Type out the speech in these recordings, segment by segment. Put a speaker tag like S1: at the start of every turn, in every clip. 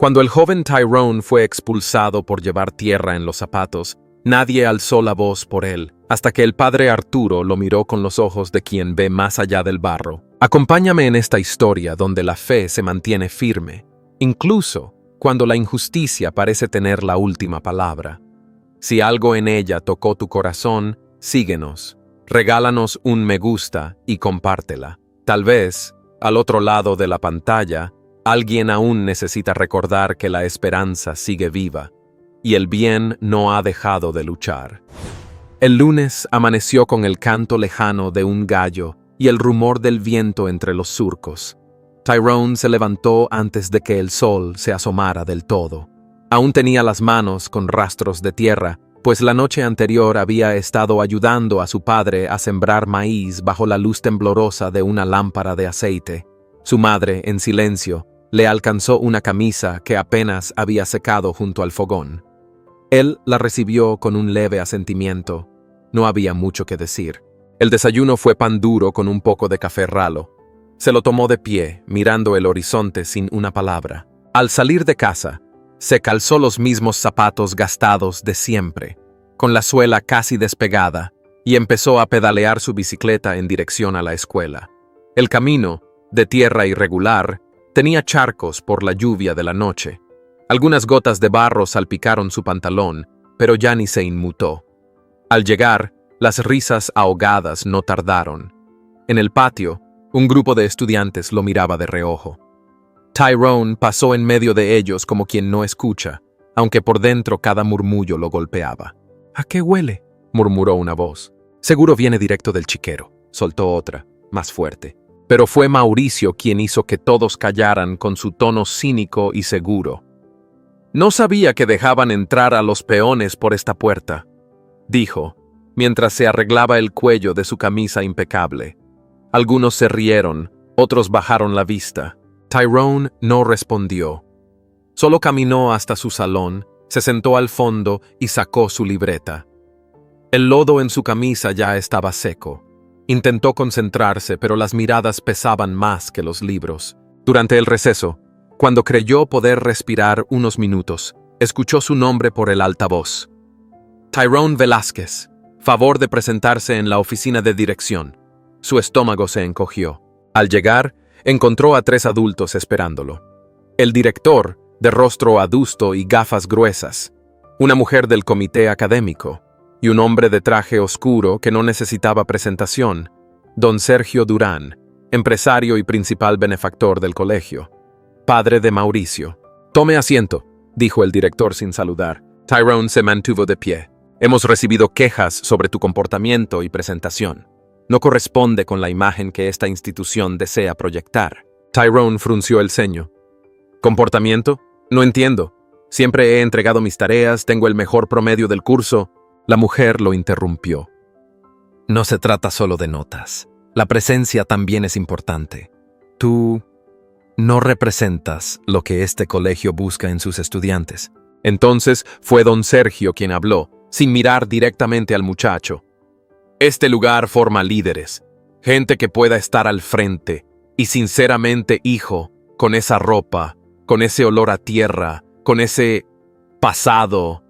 S1: Cuando el joven Tyrone fue expulsado por llevar tierra en los zapatos, nadie alzó la voz por él, hasta que el padre Arturo lo miró con los ojos de quien ve más allá del barro. Acompáñame en esta historia donde la fe se mantiene firme, incluso cuando la injusticia parece tener la última palabra. Si algo en ella tocó tu corazón, síguenos, regálanos un me gusta y compártela. Tal vez, al otro lado de la pantalla, alguien aún necesita recordar que la esperanza sigue viva y el bien no ha dejado de luchar. El lunes amaneció con el canto lejano de un gallo y el rumor del viento entre los surcos. Tyrone se levantó antes de que el sol se asomara del todo. Aún tenía las manos con rastros de tierra, pues la noche anterior había estado ayudando a su padre a sembrar maíz bajo la luz temblorosa de una lámpara de aceite. Su madre, en silencio, le alcanzó una camisa que apenas había secado junto al fogón. Él la recibió con un leve asentimiento. No había mucho que decir. El desayuno fue pan duro con un poco de café ralo. Se lo tomó de pie, mirando el horizonte sin una palabra. Al salir de casa, se calzó los mismos zapatos gastados de siempre, con la suela casi despegada, y empezó a pedalear su bicicleta en dirección a la escuela. El camino, de tierra irregular, tenía charcos por la lluvia de la noche. Algunas gotas de barro salpicaron su pantalón, pero ya ni se inmutó. Al llegar, las risas ahogadas no tardaron. En el patio, un grupo de estudiantes lo miraba de reojo. Tyrone pasó en medio de ellos como quien no escucha, aunque por dentro cada murmullo lo golpeaba. «¿A qué huele?», murmuró una voz. «Seguro viene directo del chiquero», soltó otra, más fuerte. Pero fue Mauricio quien hizo que todos callaran con su tono cínico y seguro. «No sabía que dejaban entrar a los peones por esta puerta», dijo, mientras se arreglaba el cuello de su camisa impecable. Algunos se rieron, otros bajaron la vista. Tyrone no respondió. Solo caminó hasta su salón, se sentó al fondo y sacó su libreta. El lodo en su camisa ya estaba seco. Intentó concentrarse, pero las miradas pesaban más que los libros. Durante el receso, cuando creyó poder respirar unos minutos, escuchó su nombre por el altavoz. «Tyrone Velázquez, favor de presentarse en la oficina de dirección». Su estómago se encogió. Al llegar, encontró a 3 adultos esperándolo. El director, de rostro adusto y gafas gruesas, una mujer del comité académico, y un hombre de traje oscuro que no necesitaba presentación, don Sergio Durán, empresario y principal benefactor del colegio, padre de Mauricio. «Tome asiento», dijo el director sin saludar. Tyrone se mantuvo de pie. «Hemos recibido quejas sobre tu comportamiento y presentación. No corresponde con la imagen que esta institución desea proyectar». Tyrone frunció el ceño. «¿Comportamiento? No entiendo. Siempre he entregado mis tareas, tengo el mejor promedio del curso». La mujer lo interrumpió. «No se trata solo de notas. La presencia también es importante. Tú no representas lo que este colegio busca en sus estudiantes». Entonces fue don Sergio quien habló, sin mirar directamente al muchacho. «Este lugar forma líderes, gente que pueda estar al frente. Y sinceramente, hijo, con esa ropa, con ese olor a tierra, con ese pasado,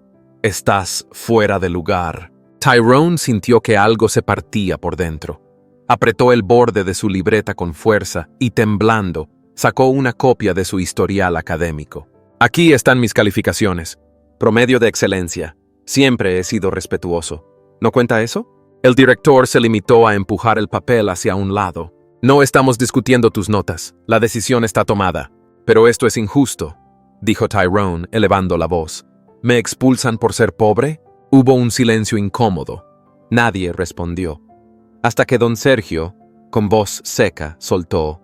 S1: estás fuera de lugar». Tyrone sintió que algo se partía por dentro. Apretó el borde de su libreta con fuerza y, temblando, sacó una copia de su historial académico. «Aquí están mis calificaciones. Promedio de excelencia. Siempre he sido respetuoso. ¿No cuenta eso?». El director se limitó a empujar el papel hacia un lado. «No estamos discutiendo tus notas. La decisión está tomada. Pero esto es injusto», dijo Tyrone, elevando la voz. «¿Me expulsan por ser pobre?». Hubo un silencio incómodo. Nadie respondió. Hasta que don Sergio, con voz seca, soltó: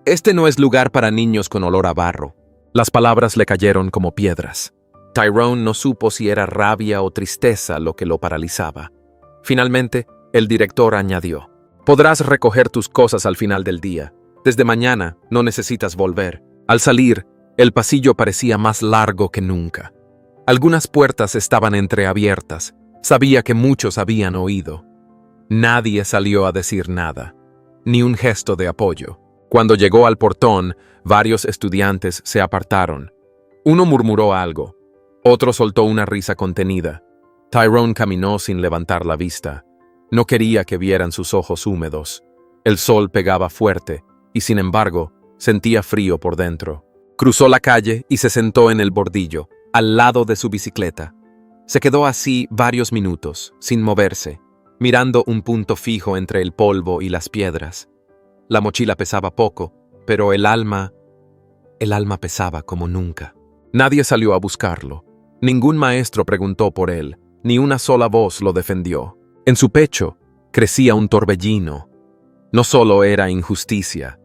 S1: «Este no es lugar para niños con olor a barro». Las palabras le cayeron como piedras. Tyrone no supo si era rabia o tristeza lo que lo paralizaba. Finalmente, el director añadió: «Podrás recoger tus cosas al final del día. Desde mañana no necesitas volver». Al salir, el pasillo parecía más largo que nunca. Algunas puertas estaban entreabiertas. Sabía que muchos habían oído. Nadie salió a decir nada, ni un gesto de apoyo. Cuando llegó al portón, varios estudiantes se apartaron. Uno murmuró algo. Otro soltó una risa contenida. Tyrone caminó sin levantar la vista. No quería que vieran sus ojos húmedos. El sol pegaba fuerte y, sin embargo, sentía frío por dentro. Cruzó la calle y se sentó en el bordillo, al lado de su bicicleta. Se quedó así varios minutos, sin moverse, mirando un punto fijo entre el polvo y las piedras. La mochila pesaba poco, pero el alma pesaba como nunca. Nadie salió a buscarlo. Ningún maestro preguntó por él, ni una sola voz lo defendió. En su pecho crecía un torbellino. No solo era injusticia,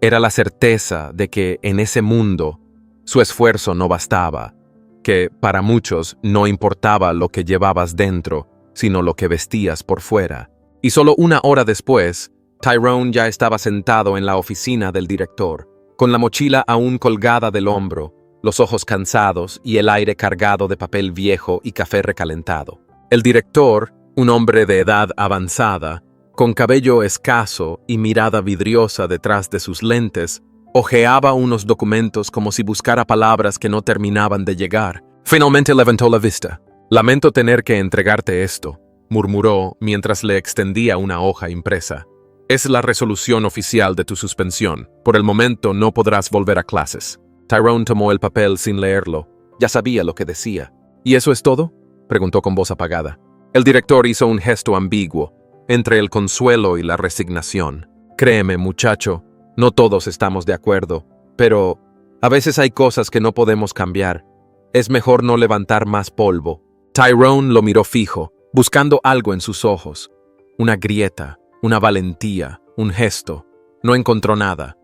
S1: era la certeza de que en ese mundo su esfuerzo no bastaba, que para muchos no importaba lo que llevabas dentro, sino lo que vestías por fuera. Y solo una hora después, Tyrone ya estaba sentado en la oficina del director, con la mochila aún colgada del hombro, los ojos cansados y el aire cargado de papel viejo y café recalentado. El director, un hombre de edad avanzada, con cabello escaso y mirada vidriosa detrás de sus lentes, hojeaba unos documentos como si buscara palabras que no terminaban de llegar. Finalmente levantó la vista. «Lamento tener que entregarte esto», murmuró mientras le extendía una hoja impresa. «Es la resolución oficial de tu suspensión. Por el momento no podrás volver a clases». Tyrone tomó el papel sin leerlo. Ya sabía lo que decía. «¿Y eso es todo?», preguntó con voz apagada. El director hizo un gesto ambiguo, entre el consuelo y la resignación. «Créeme, muchacho, no todos estamos de acuerdo, pero a veces hay cosas que no podemos cambiar. Es mejor no levantar más polvo». Tyrone lo miró fijo, buscando algo en sus ojos. Una grieta, una valentía, un gesto. No encontró nada.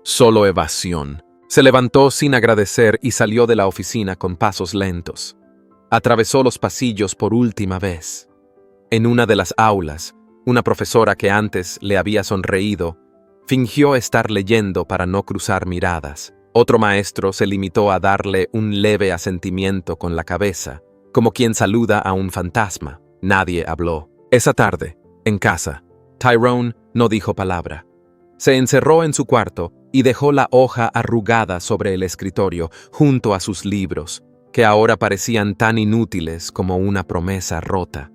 S1: Solo evasión. Se levantó sin agradecer y salió de la oficina con pasos lentos. Atravesó los pasillos por última vez. En una de las aulas, una profesora que antes le había sonreído, fingió estar leyendo para no cruzar miradas. Otro maestro se limitó a darle un leve asentimiento con la cabeza, como quien saluda a un fantasma. Nadie habló. Esa tarde, en casa, Tyrone no dijo palabra. Se encerró en su cuarto y dejó la hoja arrugada sobre el escritorio, junto a sus libros, que ahora parecían tan inútiles como una promesa rota.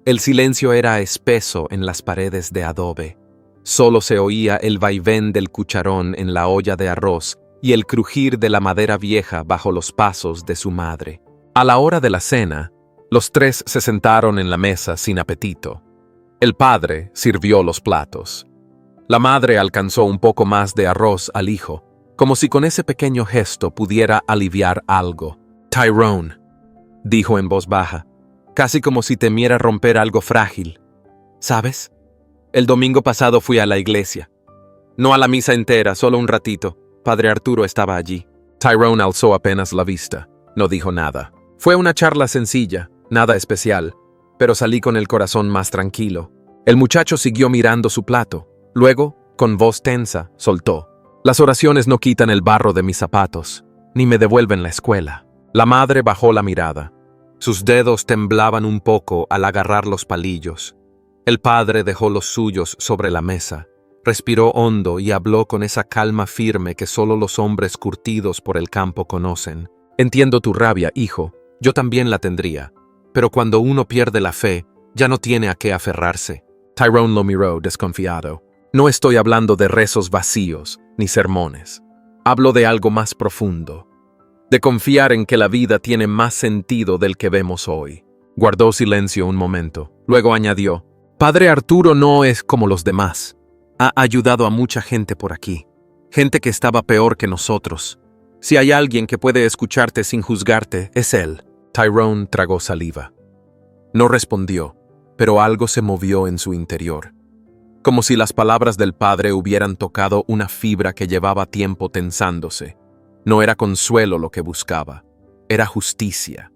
S1: El silencio era espeso en las paredes de adobe. Solo se oía el vaivén del cucharón en la olla de arroz y el crujir de la madera vieja bajo los pasos de su madre. A la hora de la cena, los tres se sentaron en la mesa sin apetito. El padre sirvió los platos. La madre alcanzó un poco más de arroz al hijo, como si con ese pequeño gesto pudiera aliviar algo. «Tyrone», dijo en voz baja, casi como si temiera romper algo frágil. «¿Sabes? El domingo pasado fui a la iglesia. No a la misa entera, solo un ratito. Padre Arturo estaba allí». Tyrone alzó apenas la vista. No dijo nada. Fue una charla sencilla, nada especial, pero salí con el corazón más tranquilo. El muchacho siguió mirando su plato. Luego, con voz tensa, soltó: «Las oraciones no quitan el barro de mis zapatos, ni me devuelven la escuela». La madre bajó la mirada. Sus dedos temblaban un poco al agarrar los palillos. El padre dejó los suyos sobre la mesa, respiró hondo y habló con esa calma firme que solo los hombres curtidos por el campo conocen. «Entiendo tu rabia, hijo, yo también la tendría, pero cuando uno pierde la fe, ya no tiene a qué aferrarse». Tyrone lo miró desconfiado. «No estoy hablando de rezos vacíos, ni sermones. Hablo de algo más profundo, de confiar en que la vida tiene más sentido del que vemos hoy». Guardó silencio un momento, luego añadió: «Padre Arturo no es como los demás. Ha ayudado a mucha gente por aquí, gente que estaba peor que nosotros. Si hay alguien que puede escucharte sin juzgarte, es él». Tyrone tragó saliva. No respondió, pero algo se movió en su interior, como si las palabras del padre hubieran tocado una fibra que llevaba tiempo tensándose. No era consuelo lo que buscaba, era justicia.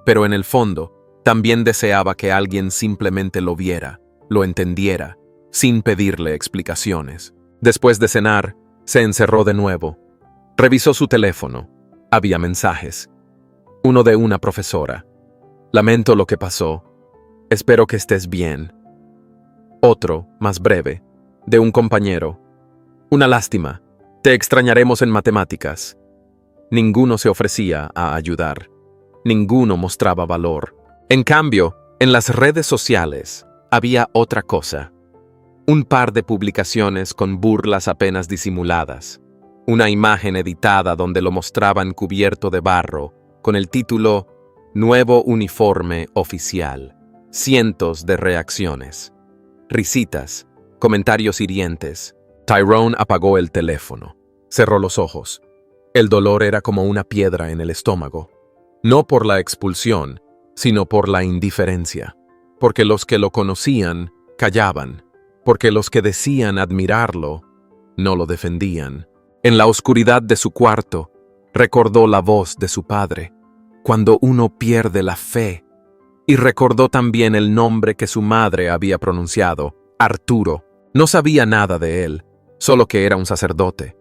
S1: Pero en el fondo, también deseaba que alguien simplemente lo viera, lo entendiera, sin pedirle explicaciones. Después de cenar, se encerró de nuevo. Revisó su teléfono. Había mensajes. Uno de una profesora: «Lamento lo que pasó. Espero que estés bien». Otro, más breve, de un compañero: «Una lástima. Te extrañaremos en matemáticas». Ninguno se ofrecía a ayudar. Ninguno mostraba valor. En cambio, en las redes sociales había otra cosa. Un par de publicaciones con burlas apenas disimuladas. Una imagen editada donde lo mostraban cubierto de barro, con el título Nuevo uniforme oficial. Cientos de reacciones. Risitas, comentarios hirientes. Tyrone apagó el teléfono. Cerró los ojos. El dolor era como una piedra en el estómago. No por la expulsión, sino por la indiferencia. Porque los que lo conocían, callaban. Porque los que decían admirarlo, no lo defendían. En la oscuridad de su cuarto, recordó la voz de su padre. Cuando uno pierde la fe. Y recordó también el nombre que su madre había pronunciado, Arturo. No sabía nada de él, solo que era un sacerdote.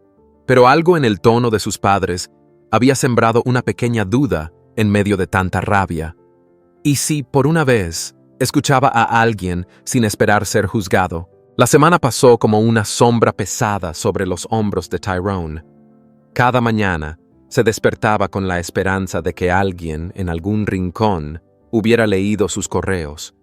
S1: Pero algo en el tono de sus padres había sembrado una pequeña duda en medio de tanta rabia. ¿Y si, por una vez, escuchaba a alguien sin esperar ser juzgado? La semana pasó como una sombra pesada sobre los hombros de Tyrone. Cada mañana se despertaba con la esperanza de que alguien, en algún rincón, hubiera leído sus correos.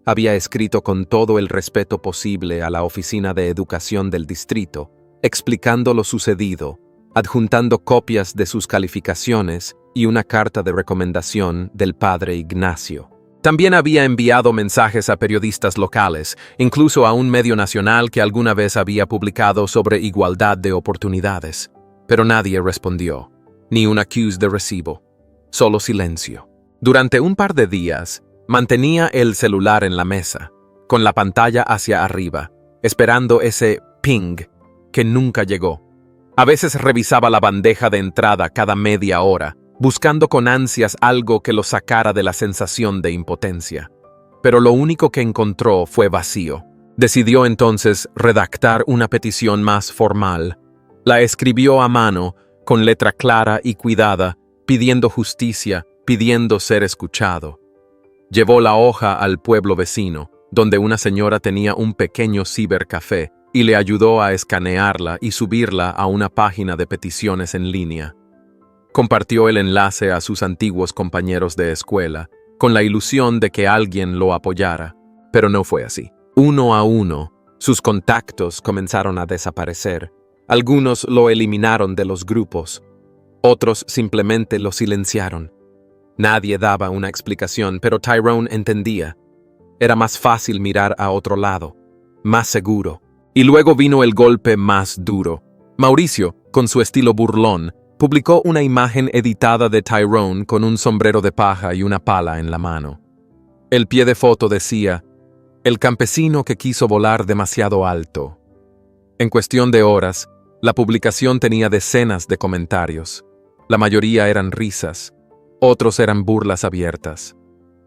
S1: Había escrito con todo el respeto posible a la oficina de educación del distrito, explicando lo sucedido, adjuntando copias de sus calificaciones y una carta de recomendación del padre Ignacio. También había enviado mensajes a periodistas locales, incluso a un medio nacional que alguna vez había publicado sobre igualdad de oportunidades. Pero nadie respondió, ni un accuse de recibo, solo silencio. Durante un par de días, mantenía el celular en la mesa, con la pantalla hacia arriba, esperando ese ping que nunca llegó. A veces revisaba la bandeja de entrada cada media hora, buscando con ansias algo que lo sacara de la sensación de impotencia. Pero lo único que encontró fue vacío. Decidió entonces redactar una petición más formal. La escribió a mano, con letra clara y cuidada, pidiendo justicia, pidiendo ser escuchado. Llevó la hoja al pueblo vecino, donde una señora tenía un pequeño cibercafé, y le ayudó a escanearla y subirla a una página de peticiones en línea. Compartió el enlace a sus antiguos compañeros de escuela, con la ilusión de que alguien lo apoyara, pero no fue así. Uno a uno, sus contactos comenzaron a desaparecer. Algunos lo eliminaron de los grupos, otros simplemente lo silenciaron. Nadie daba una explicación, pero Tyrone entendía. Era más fácil mirar a otro lado, más seguro. Y luego vino el golpe más duro. Mauricio, con su estilo burlón, publicó una imagen editada de Tyrone con un sombrero de paja y una pala en la mano. El pie de foto decía, «El campesino que quiso volar demasiado alto». En cuestión de horas, la publicación tenía decenas de comentarios. La mayoría eran risas, otros eran burlas abiertas.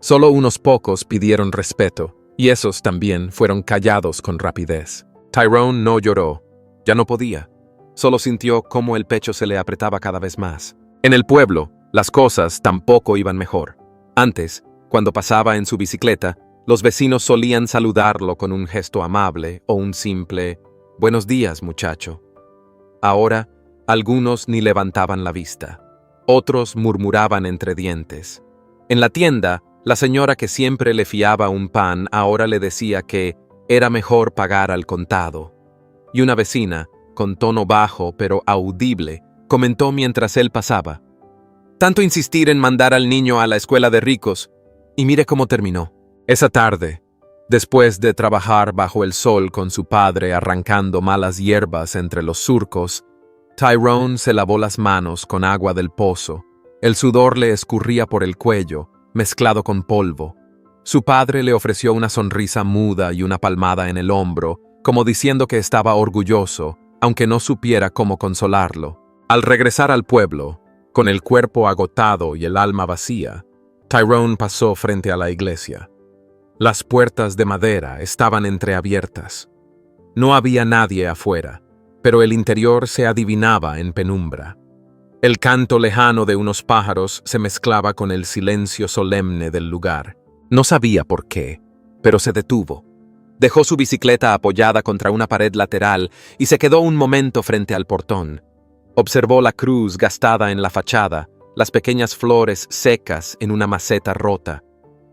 S1: Solo unos pocos pidieron respeto, y esos también fueron callados con rapidez. Tyrone no lloró, ya no podía. Solo sintió cómo el pecho se le apretaba cada vez más. En el pueblo, las cosas tampoco iban mejor. Antes, cuando pasaba en su bicicleta, los vecinos solían saludarlo con un gesto amable o un simple «Buenos días, muchacho». Ahora, algunos ni levantaban la vista. Otros murmuraban entre dientes. En la tienda, la señora que siempre le fiaba un pan ahora le decía que era mejor pagar al contado. Y una vecina, con tono bajo pero audible, comentó mientras él pasaba. «Tanto insistir en mandar al niño a la escuela de ricos, y mire cómo terminó». Esa tarde, después de trabajar bajo el sol con su padre arrancando malas hierbas entre los surcos, Tyrone se lavó las manos con agua del pozo. El sudor le escurría por el cuello, mezclado con polvo. Su padre le ofreció una sonrisa muda y una palmada en el hombro, como diciendo que estaba orgulloso, aunque no supiera cómo consolarlo. Al regresar al pueblo, con el cuerpo agotado y el alma vacía, Tyrone pasó frente a la iglesia. Las puertas de madera estaban entreabiertas. No había nadie afuera, pero el interior se adivinaba en penumbra. El canto lejano de unos pájaros se mezclaba con el silencio solemne del lugar. No sabía por qué, pero se detuvo. Dejó su bicicleta apoyada contra una pared lateral y se quedó un momento frente al portón. Observó la cruz gastada en la fachada, las pequeñas flores secas en una maceta rota.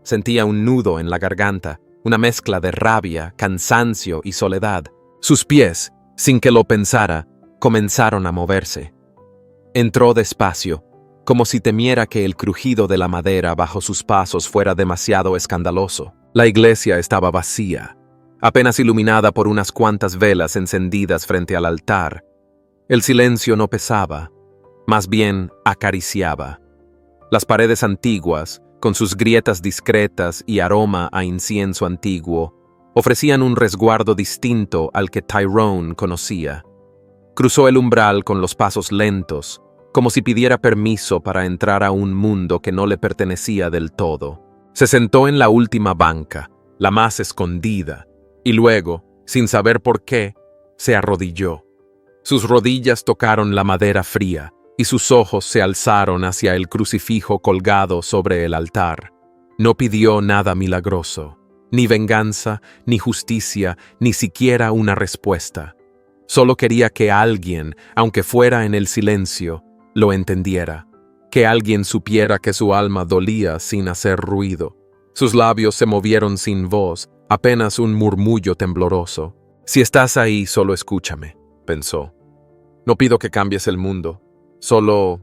S1: Sentía un nudo en la garganta, una mezcla de rabia, cansancio y soledad. Sus pies, sin que lo pensara, comenzaron a moverse. Entró despacio, como si temiera que el crujido de la madera bajo sus pasos fuera demasiado escandaloso. La iglesia estaba vacía, apenas iluminada por unas cuantas velas encendidas frente al altar. El silencio no pesaba, más bien acariciaba. Las paredes antiguas, con sus grietas discretas y aroma a incienso antiguo, ofrecían un resguardo distinto al que Tyrone conocía. Cruzó el umbral con los pasos lentos, como si pidiera permiso para entrar a un mundo que no le pertenecía del todo. Se sentó en la última banca, la más escondida, y luego, sin saber por qué, se arrodilló. Sus rodillas tocaron la madera fría, y sus ojos se alzaron hacia el crucifijo colgado sobre el altar. No pidió nada milagroso, ni venganza, ni justicia, ni siquiera una respuesta. Solo quería que alguien, aunque fuera en el silencio, lo entendiera, que alguien supiera que su alma dolía sin hacer ruido. Sus labios se movieron sin voz, apenas un murmullo tembloroso. «Si estás ahí, solo escúchame», pensó. «No pido que cambies el mundo, solo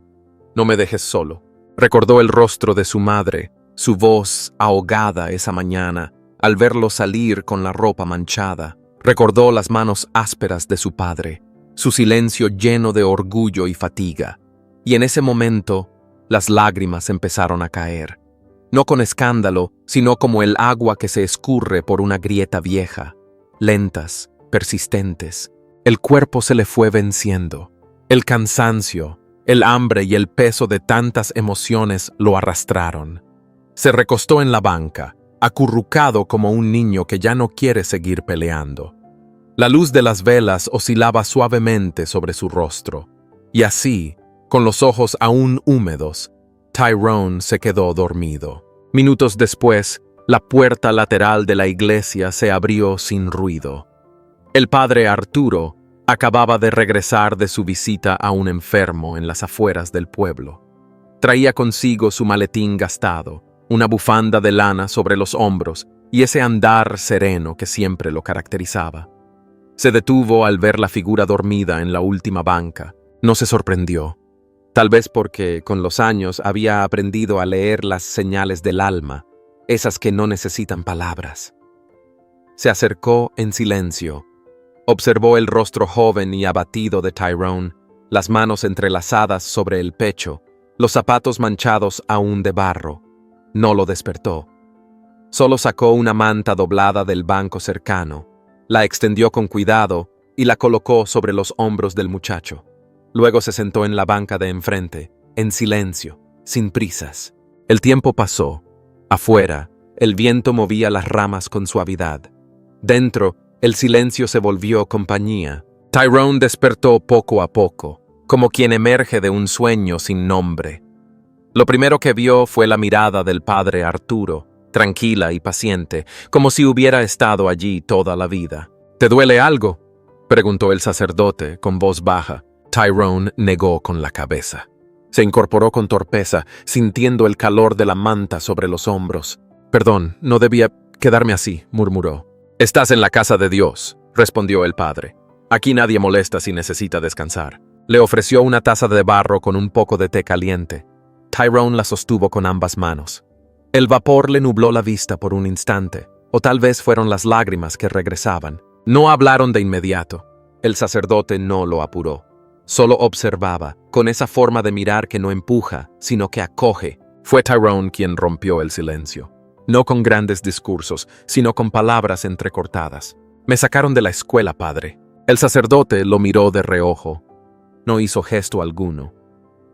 S1: no me dejes solo». Recordó el rostro de su madre, su voz ahogada esa mañana, al verlo salir con la ropa manchada. Recordó las manos ásperas de su padre, su silencio lleno de orgullo y fatiga. Y en ese momento, las lágrimas empezaron a caer. No con escándalo, sino como el agua que se escurre por una grieta vieja. Lentas, persistentes. El cuerpo se le fue venciendo. El cansancio, el hambre y el peso de tantas emociones lo arrastraron. Se recostó en la banca, acurrucado como un niño que ya no quiere seguir peleando. La luz de las velas oscilaba suavemente sobre su rostro, y así, con los ojos aún húmedos, Tyrone se quedó dormido. Minutos después, la puerta lateral de la iglesia se abrió sin ruido. El padre Arturo acababa de regresar de su visita a un enfermo en las afueras del pueblo. Traía consigo su maletín gastado, una bufanda de lana sobre los hombros y ese andar sereno que siempre lo caracterizaba. Se detuvo al ver la figura dormida en la última banca. No se sorprendió. Tal vez porque, con los años, había aprendido a leer las señales del alma, esas que no necesitan palabras. Se acercó en silencio. Observó el rostro joven y abatido de Tyrone, las manos entrelazadas sobre el pecho, los zapatos manchados aún de barro. No lo despertó. Solo sacó una manta doblada del banco cercano, la extendió con cuidado y la colocó sobre los hombros del muchacho. Luego se sentó en la banca de enfrente, en silencio, sin prisas. El tiempo pasó. Afuera, el viento movía las ramas con suavidad. Dentro, el silencio se volvió compañía. Tyrone despertó poco a poco, como quien emerge de un sueño sin nombre. Lo primero que vio fue la mirada del padre Arturo, tranquila y paciente, como si hubiera estado allí toda la vida. «¿Te duele algo?», preguntó el sacerdote con voz baja. Tyrone negó con la cabeza. Se incorporó con torpeza, sintiendo el calor de la manta sobre los hombros. «Perdón, no debía quedarme así», murmuró. «Estás en la casa de Dios», respondió el padre. «Aquí nadie molesta si necesita descansar». Le ofreció una taza de barro con un poco de té caliente. Tyrone la sostuvo con ambas manos. El vapor le nubló la vista por un instante, o tal vez fueron las lágrimas que regresaban. No hablaron de inmediato. El sacerdote no lo apuró. Solo observaba, con esa forma de mirar que no empuja, sino que acoge. Fue Tyrone quien rompió el silencio. No con grandes discursos, sino con palabras entrecortadas. «Me sacaron de la escuela, padre». El sacerdote lo miró de reojo. No hizo gesto alguno.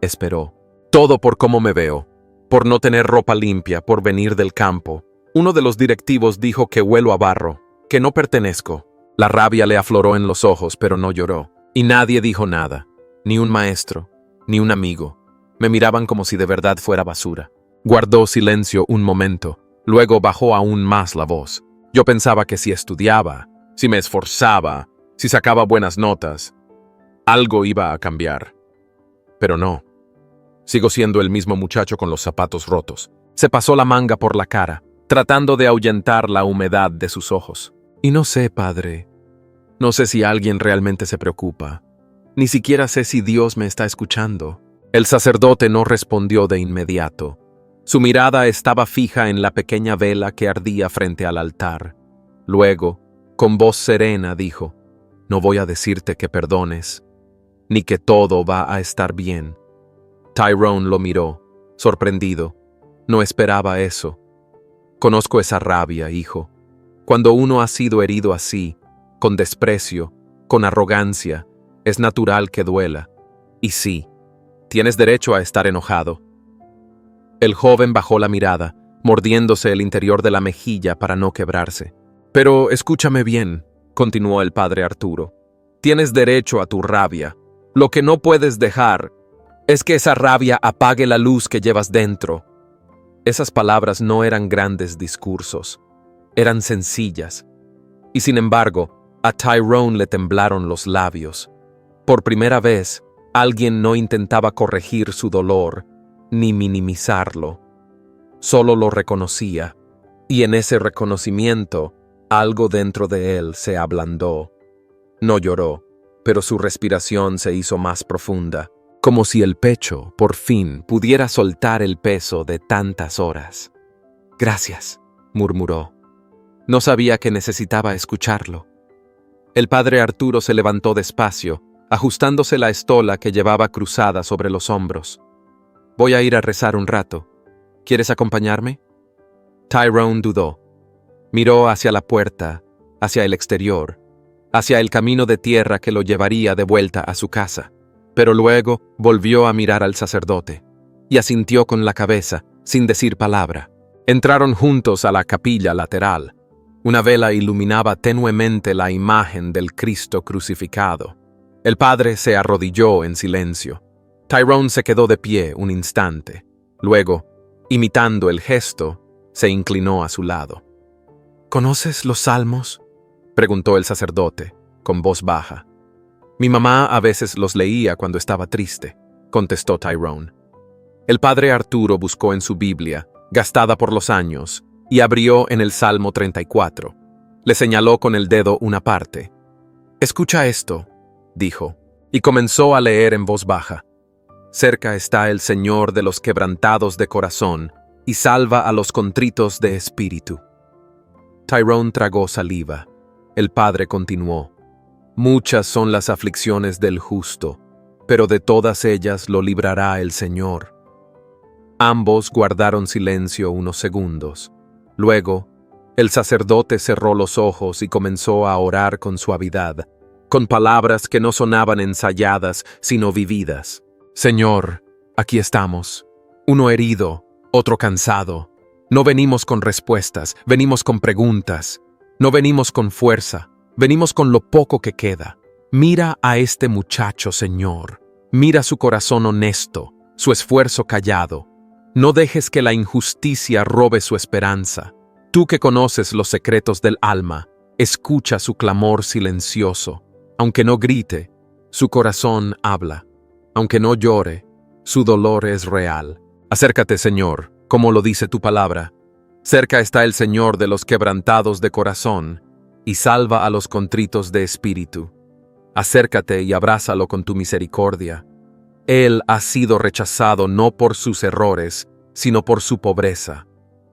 S1: Esperó. «Todo por cómo me veo, por no tener ropa limpia, por venir del campo. Uno de los directivos dijo que huelo a barro, que no pertenezco». La rabia le afloró en los ojos, pero no lloró. Y nadie dijo nada, ni un maestro, ni un amigo. Me miraban como si de verdad fuera basura. Guardó silencio un momento, luego bajó aún más la voz. «Yo pensaba que si estudiaba, si me esforzaba, si sacaba buenas notas, algo iba a cambiar. Pero no. Sigo siendo el mismo muchacho con los zapatos rotos. Se pasó la manga por la cara, tratando de ahuyentar la humedad de sus ojos. Y no sé, padre. No sé si alguien realmente se preocupa. Ni siquiera sé si Dios me está escuchando. El sacerdote no respondió de inmediato. Su mirada estaba fija en la pequeña vela que ardía frente al altar. Luego, con voz serena, dijo: «No voy a decirte que perdones, ni que todo va a estar bien». Tyrone lo miró, sorprendido. No esperaba eso. «Conozco esa rabia, hijo. Cuando uno ha sido herido así, con desprecio, con arrogancia, es natural que duela. Y sí, tienes derecho a estar enojado». El joven bajó la mirada, mordiéndose el interior de la mejilla para no quebrarse. «Pero escúchame bien», continuó el padre Arturo. «Tienes derecho a tu rabia. Lo que no puedes dejar es que esa rabia apague la luz que llevas dentro». Esas palabras no eran grandes discursos, eran sencillas. Y sin embargo, a Tyrone le temblaron los labios. Por primera vez, alguien no intentaba corregir su dolor, ni minimizarlo. Solo lo reconocía, y en ese reconocimiento, algo dentro de él se ablandó. No lloró, pero su respiración se hizo más profunda, como si el pecho, por fin, pudiera soltar el peso de tantas horas. «Gracias», murmuró. No sabía que necesitaba escucharlo. El padre Arturo se levantó despacio, ajustándose la estola que llevaba cruzada sobre los hombros. «Voy a ir a rezar un rato. ¿Quieres acompañarme?» Tyrone dudó. Miró hacia la puerta, hacia el exterior, hacia el camino de tierra que lo llevaría de vuelta a su casa. Pero luego volvió a mirar al sacerdote y asintió con la cabeza, sin decir palabra. Entraron juntos a la capilla lateral. Una vela iluminaba tenuemente la imagen del Cristo crucificado. El padre se arrodilló en silencio. Tyrone se quedó de pie un instante. Luego, imitando el gesto, se inclinó a su lado. «¿Conoces los salmos?», preguntó el sacerdote, con voz baja. «Mi mamá a veces los leía cuando estaba triste», contestó Tyrone. El padre Arturo buscó en su Biblia, gastada por los años, y abrió en el Salmo 34. Le señaló con el dedo una parte. «Escucha esto», dijo, y comenzó a leer en voz baja. «Cerca está el Señor de los quebrantados de corazón, y salva a los contritos de espíritu». Tyrone tragó saliva. El padre continuó. «Muchas son las aflicciones del justo, pero de todas ellas lo librará el Señor». Ambos guardaron silencio unos segundos. Luego, el sacerdote cerró los ojos y comenzó a orar con suavidad, con palabras que no sonaban ensayadas, sino vividas. «Señor, aquí estamos. Uno herido, otro cansado. No venimos con respuestas, venimos con preguntas. No venimos con fuerza, venimos con lo poco que queda. Mira a este muchacho, Señor. Mira su corazón honesto, su esfuerzo callado. No dejes que la injusticia robe su esperanza. Tú que conoces los secretos del alma, escucha su clamor silencioso. Aunque no grite, su corazón habla. Aunque no llore, su dolor es real. Acércate, Señor, como lo dice tu palabra. Cerca está el Señor de los quebrantados de corazón, y salva a los contritos de espíritu. Acércate y abrázalo con tu misericordia. Él ha sido rechazado no por sus errores, sino por su pobreza.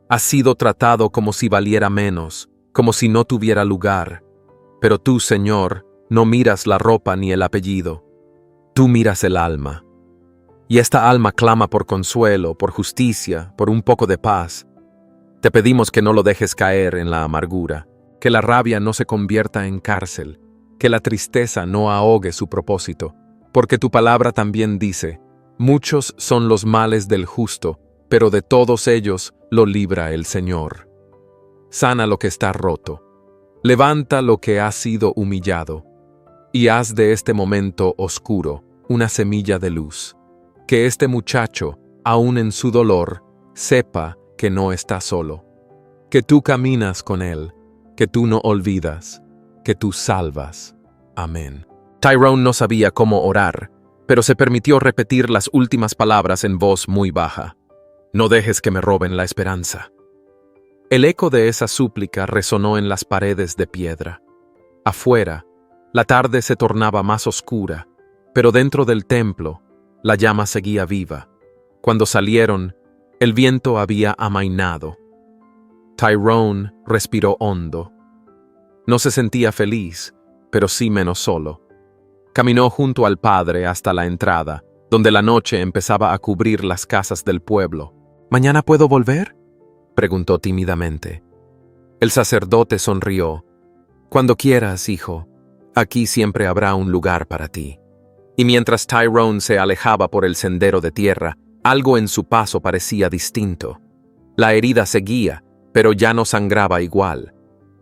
S1: Ha sido tratado como si valiera menos, como si no tuviera lugar. Pero tú, Señor, no miras la ropa ni el apellido. Tú miras el alma. Y esta alma clama por consuelo, por justicia, por un poco de paz. Te pedimos que no lo dejes caer en la amargura, que la rabia no se convierta en cárcel, que la tristeza no ahogue su propósito, porque tu palabra también dice: muchos son los males del justo, pero de todos ellos lo libra el Señor. Sana lo que está roto, levanta lo que ha sido humillado, y haz de este momento oscuro una semilla de luz. Que este muchacho, aun en su dolor, sepa que no está solo, que tú caminas con él, que tú no olvidas, que tú salvas. Amén. Tyrone no sabía cómo orar, pero se permitió repetir las últimas palabras en voz muy baja. No dejes que me roben la esperanza. El eco de esa súplica resonó en las paredes de piedra. Afuera, la tarde se tornaba más oscura, pero dentro del templo, la llama seguía viva. Cuando salieron, el viento había amainado. Tyrone respiró hondo. No se sentía feliz, pero sí menos solo. Caminó junto al padre hasta la entrada, donde la noche empezaba a cubrir las casas del pueblo. ¿Mañana puedo volver?, preguntó tímidamente. El sacerdote sonrió. Cuando quieras, hijo. Aquí siempre habrá un lugar para ti. Y mientras Tyrone se alejaba por el sendero de tierra, algo en su paso parecía distinto. La herida seguía, pero ya no sangraba igual.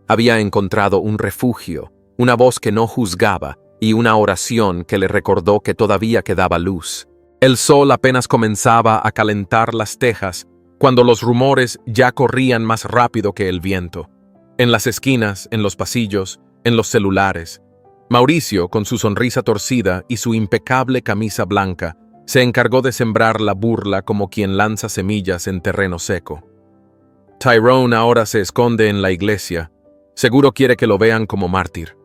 S1: Había encontrado un refugio, una voz que no juzgaba y una oración que le recordó que todavía quedaba luz. El sol apenas comenzaba a calentar las tejas cuando los rumores ya corrían más rápido que el viento. En las esquinas, en los pasillos, en los celulares, Mauricio, con su sonrisa torcida y su impecable camisa blanca, se encargó de sembrar la burla como quien lanza semillas en terreno seco. Tyrone ahora se esconde en la iglesia. Seguro quiere que lo vean como mártir.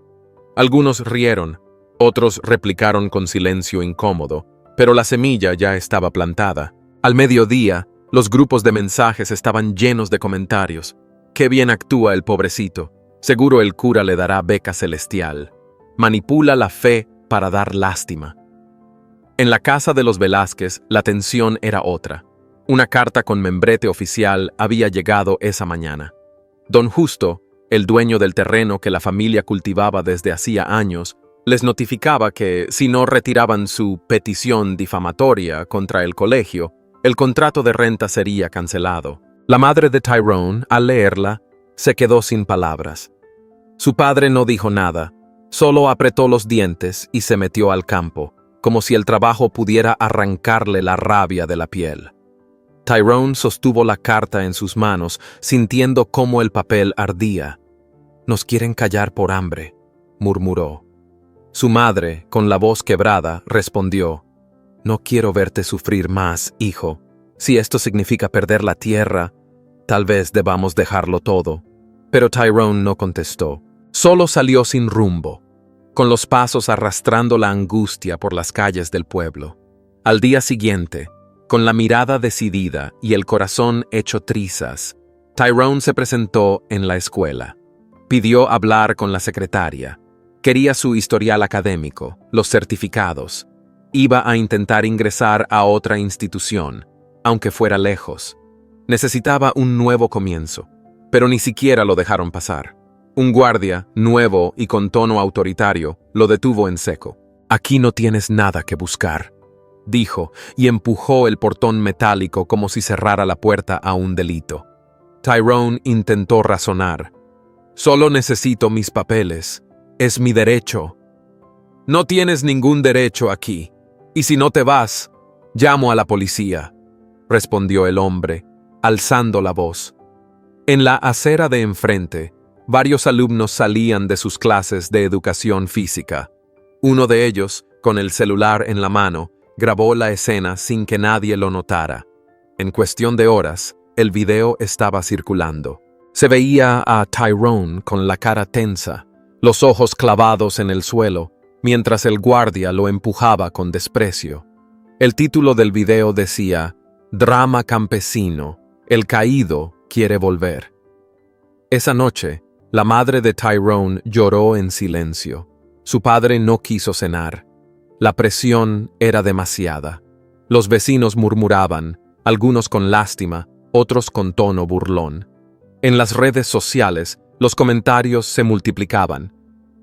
S1: Algunos rieron, otros replicaron con silencio incómodo, pero la semilla ya estaba plantada. Al mediodía, los grupos de mensajes estaban llenos de comentarios. Qué bien actúa el pobrecito. Seguro el cura le dará beca celestial. Manipula la fe para dar lástima. En la casa de los Velázquez, la tensión era otra. Una carta con membrete oficial había llegado esa mañana. Don Justo, el dueño del terreno que la familia cultivaba desde hacía años, les notificaba que, si no retiraban su petición difamatoria contra el colegio, el contrato de renta sería cancelado. La madre de Tyrone, al leerla, se quedó sin palabras. Su padre no dijo nada, solo apretó los dientes y se metió al campo, como si el trabajo pudiera arrancarle la rabia de la piel. Tyrone sostuvo la carta en sus manos, sintiendo cómo el papel ardía. «Nos quieren callar por hambre», murmuró. Su madre, con la voz quebrada, respondió: «No quiero verte sufrir más, hijo. Si esto significa perder la tierra, tal vez debamos dejarlo todo». Pero Tyrone no contestó. Solo salió sin rumbo, con los pasos arrastrando la angustia por las calles del pueblo. Al día siguiente, con la mirada decidida y el corazón hecho trizas, Tyrone se presentó en la escuela. Pidió hablar con la secretaria. Quería su historial académico, los certificados. Iba a intentar ingresar a otra institución, aunque fuera lejos. Necesitaba un nuevo comienzo, pero ni siquiera lo dejaron pasar. Un guardia, nuevo y con tono autoritario, lo detuvo en seco. «Aquí no tienes nada que buscar», dijo, y empujó el portón metálico como si cerrara la puerta a un delito. Tyrone intentó razonar. «Solo necesito mis papeles. Es mi derecho». «No tienes ningún derecho aquí. Y si no te vas, llamo a la policía», respondió el hombre, alzando la voz. En la acera de enfrente, varios alumnos salían de sus clases de educación física. Uno de ellos, con el celular en la mano, grabó la escena sin que nadie lo notara. En cuestión de horas, el video estaba circulando. Se veía a Tyrone con la cara tensa, los ojos clavados en el suelo, mientras el guardia lo empujaba con desprecio. El título del video decía: «Drama campesino, el caído quiere volver». Esa noche, la madre de Tyrone lloró en silencio. Su padre no quiso cenar. La presión era demasiada. Los vecinos murmuraban, algunos con lástima, otros con tono burlón. En las redes sociales, los comentarios se multiplicaban.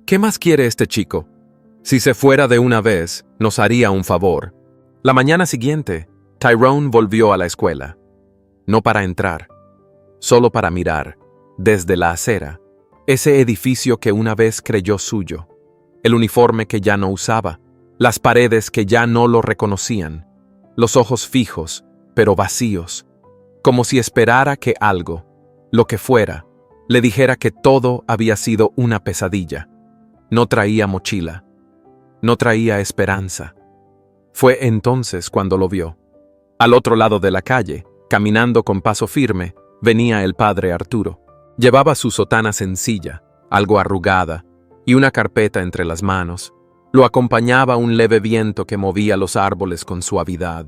S1: «¿Qué más quiere este chico? Si se fuera de una vez, nos haría un favor». La mañana siguiente, Tyrone volvió a la escuela. No para entrar, solo para mirar, desde la acera, ese edificio que una vez creyó suyo, el uniforme que ya no usaba, las paredes que ya no lo reconocían, los ojos fijos, pero vacíos, como si esperara que algo, lo que fuera, le dijera que todo había sido una pesadilla. No traía mochila, no traía esperanza. Fue entonces cuando lo vio. Al otro lado de la calle, caminando con paso firme, venía el padre Arturo. Llevaba su sotana sencilla, algo arrugada, y una carpeta entre las manos. Lo acompañaba un leve viento que movía los árboles con suavidad.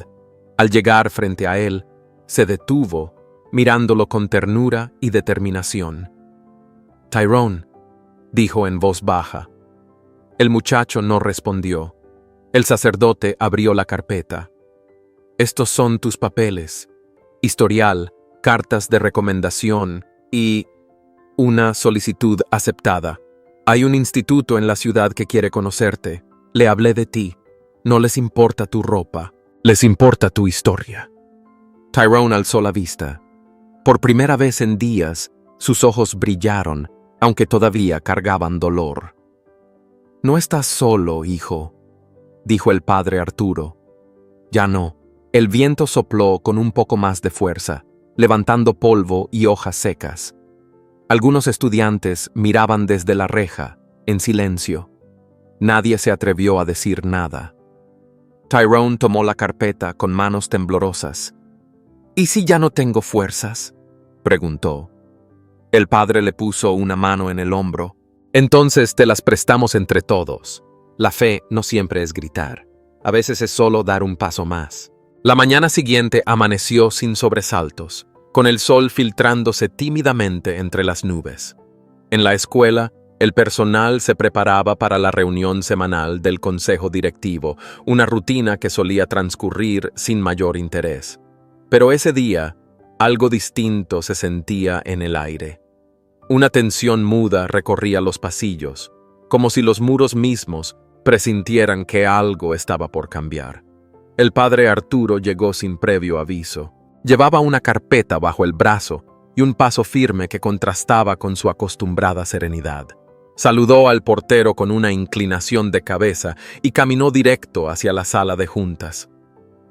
S1: Al llegar frente a él, se detuvo, mirándolo con ternura y determinación. «Tyrone», dijo en voz baja. El muchacho no respondió. El sacerdote abrió la carpeta. «Estos son tus papeles: historial, cartas de recomendación y una solicitud aceptada. Hay un instituto en la ciudad que quiere conocerte. Le hablé de ti. No les importa tu ropa, les importa tu historia». Tyrone alzó la vista. Por primera vez en días, sus ojos brillaron, aunque todavía cargaban dolor. «No estás solo, hijo», dijo el padre Arturo. Ya no. El viento sopló con un poco más de fuerza, levantando polvo y hojas secas. Algunos estudiantes miraban desde la reja, en silencio. Nadie se atrevió a decir nada. Tyrone tomó la carpeta con manos temblorosas. «¿Y si ya no tengo fuerzas?», preguntó. El padre le puso una mano en el hombro. «Entonces te las prestamos entre todos. La fe no siempre es gritar. A veces es solo dar un paso más». La mañana siguiente amaneció sin sobresaltos, con el sol filtrándose tímidamente entre las nubes. En la escuela, el personal se preparaba para la reunión semanal del consejo directivo, una rutina que solía transcurrir sin mayor interés. Pero ese día, algo distinto se sentía en el aire. Una tensión muda recorría los pasillos, como si los muros mismos presintieran que algo estaba por cambiar. El padre Arturo llegó sin previo aviso. Llevaba una carpeta bajo el brazo y un paso firme que contrastaba con su acostumbrada serenidad. Saludó al portero con una inclinación de cabeza y caminó directo hacia la sala de juntas.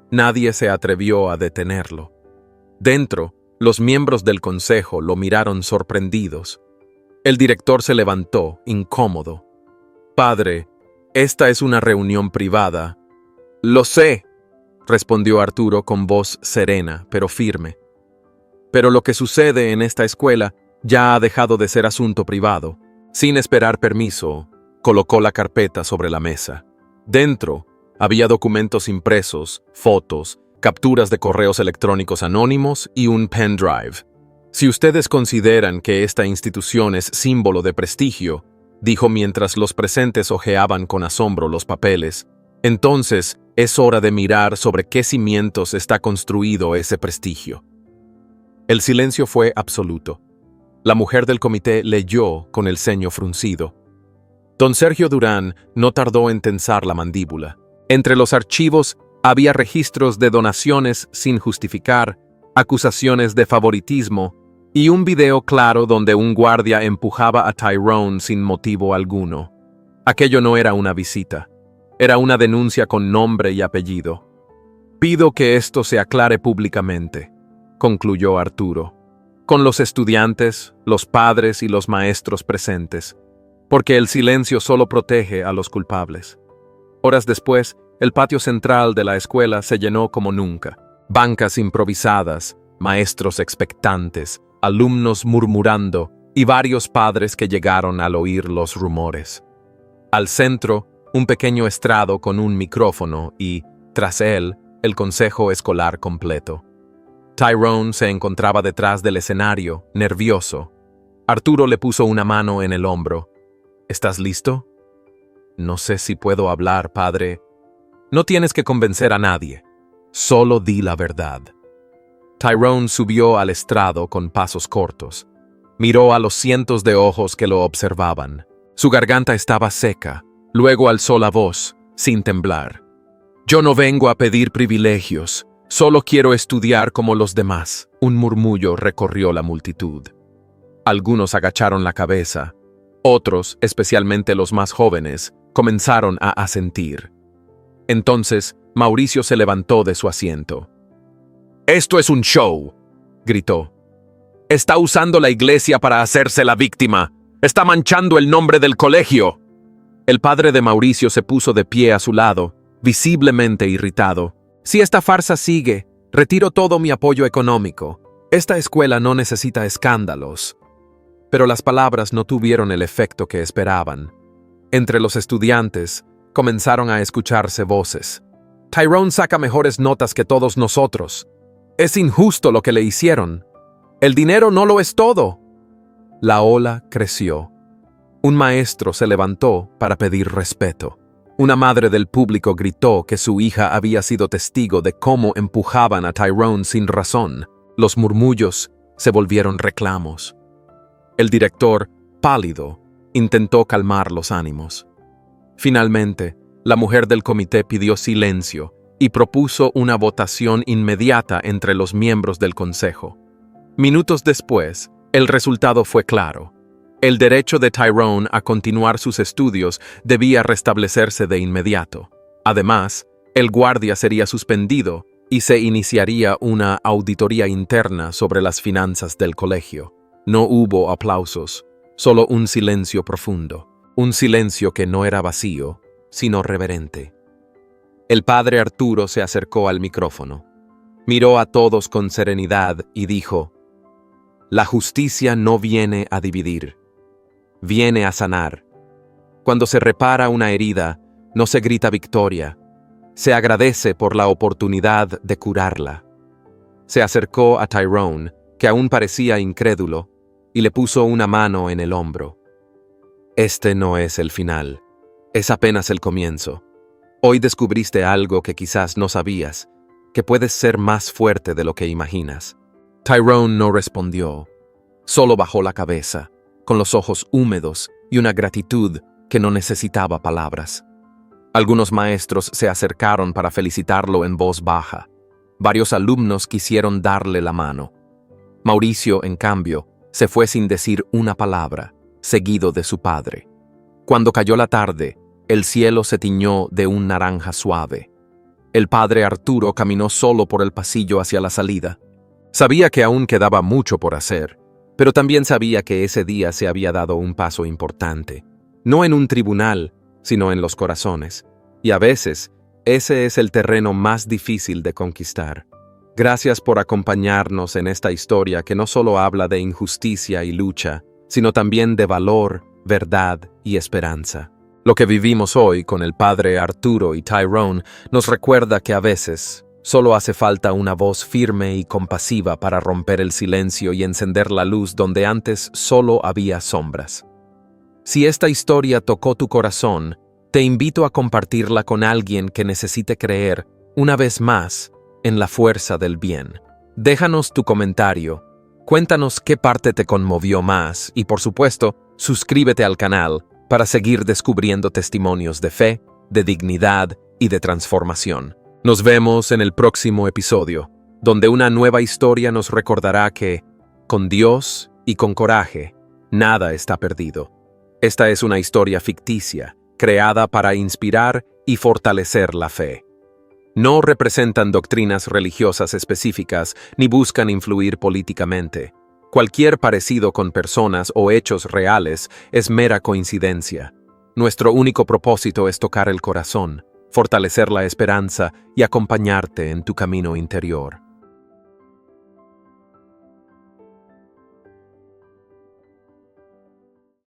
S1: Nadie se atrevió a detenerlo. Dentro, los miembros del consejo lo miraron sorprendidos. El director se levantó, incómodo. «Padre, esta es una reunión privada». «Lo sé», respondió Arturo con voz serena, pero firme. «Pero lo que sucede en esta escuela ya ha dejado de ser asunto privado». Sin esperar permiso, colocó la carpeta sobre la mesa. Dentro había documentos impresos, fotos, capturas de correos electrónicos anónimos y un pendrive. «Si ustedes consideran que esta institución es símbolo de prestigio», dijo mientras los presentes hojeaban con asombro los papeles, «entonces es hora de mirar sobre qué cimientos está construido ese prestigio». El silencio fue absoluto. La mujer del comité leyó con el ceño fruncido. Don Sergio Durán no tardó en tensar la mandíbula. Entre los archivos había registros de donaciones sin justificar, acusaciones de favoritismo y un video claro donde un guardia empujaba a Tyrone sin motivo alguno. Aquello no era una visita, era una denuncia con nombre y apellido. «Pido que esto se aclare públicamente», concluyó Arturo, «con los estudiantes, los padres y los maestros presentes, porque el silencio solo protege a los culpables». Horas después, el patio central de la escuela se llenó como nunca. Bancas improvisadas, maestros expectantes, alumnos murmurando y varios padres que llegaron al oír los rumores. Al centro, un pequeño estrado con un micrófono y, tras él, el consejo escolar completo. Tyrone se encontraba detrás del escenario, nervioso. Arturo le puso una mano en el hombro. «¿Estás listo?» «No sé si puedo hablar, padre». «No tienes que convencer a nadie. Solo di la verdad». Tyrone subió al estrado con pasos cortos. Miró a los cientos de ojos que lo observaban. Su garganta estaba seca. Luego alzó la voz, sin temblar. «Yo no vengo a pedir privilegios. Solo quiero estudiar como los demás». Un murmullo recorrió la multitud. Algunos agacharon la cabeza. Otros, especialmente los más jóvenes, comenzaron a asentir. Entonces, Mauricio se levantó de su asiento. «Esto es un show», gritó. «Está usando la iglesia para hacerse la víctima. Está manchando el nombre del colegio». El padre de Mauricio se puso de pie a su lado visiblemente irritado. Si esta farsa sigue, retiro todo mi apoyo económico. Esta escuela no necesita escándalos. Pero las palabras no tuvieron el efecto que esperaban. Entre los estudiantes comenzaron a escucharse voces. Tyrone saca mejores notas que todos nosotros. Es injusto lo que le hicieron. El dinero no lo es todo. La ola creció. Un maestro se levantó para pedir respeto. Una madre del público gritó que su hija había sido testigo de cómo empujaban a Tyrone sin razón. Los murmullos se volvieron reclamos. El director, pálido, intentó calmar los ánimos. Finalmente, la mujer del comité pidió silencio y propuso una votación inmediata entre los miembros del consejo. Minutos después, el resultado fue claro. El derecho de Tyrone a continuar sus estudios debía restablecerse de inmediato. Además, el guardia sería suspendido y se iniciaría una auditoría interna sobre las finanzas del colegio. No hubo aplausos, solo un silencio profundo, un silencio que no era vacío, sino reverente. El padre Arturo se acercó al micrófono, miró a todos con serenidad y dijo: «La justicia no viene a dividir, viene a sanar. Cuando se repara una herida, no se grita victoria, se agradece por la oportunidad de curarla». Se acercó a Tyrone, que aún parecía incrédulo, y le puso una mano en el hombro. «Este no es el final, es apenas el comienzo. Hoy descubriste algo que quizás no sabías, que puedes ser más fuerte de lo que imaginas». Tyrone no respondió, solo bajó la cabeza, con los ojos húmedos y una gratitud que no necesitaba palabras. Algunos maestros se acercaron para felicitarlo en voz baja. Varios alumnos quisieron darle la mano. Mauricio, en cambio, se fue sin decir una palabra, seguido de su padre. Cuando cayó la tarde, el cielo se tiñó de un naranja suave. El padre Arturo caminó solo por el pasillo hacia la salida. Sabía que aún quedaba mucho por hacer, pero también sabía que ese día se había dado un paso importante. No en un tribunal, sino en los corazones. Y a veces, ese es el terreno más difícil de conquistar. Gracias por acompañarnos en esta historia que no solo habla de injusticia y lucha, sino también de valor, verdad y esperanza. Lo que vivimos hoy con el padre Arturo y Tyrone nos recuerda que a veces solo hace falta una voz firme y compasiva para romper el silencio y encender la luz donde antes solo había sombras. Si esta historia tocó tu corazón, te invito a compartirla con alguien que necesite creer, una vez más, en la fuerza del bien. Déjanos tu comentario, cuéntanos qué parte te conmovió más y, por supuesto, suscríbete al canal para seguir descubriendo testimonios de fe, de dignidad y de transformación. Nos vemos en el próximo episodio, donde una nueva historia nos recordará que, con Dios y con coraje, nada está perdido. Esta es una historia ficticia, creada para inspirar y fortalecer la fe. No representan doctrinas religiosas específicas ni buscan influir políticamente. Cualquier parecido con personas o hechos reales es mera coincidencia. Nuestro único propósito es tocar el corazón, fortalecer la esperanza y acompañarte en tu camino interior.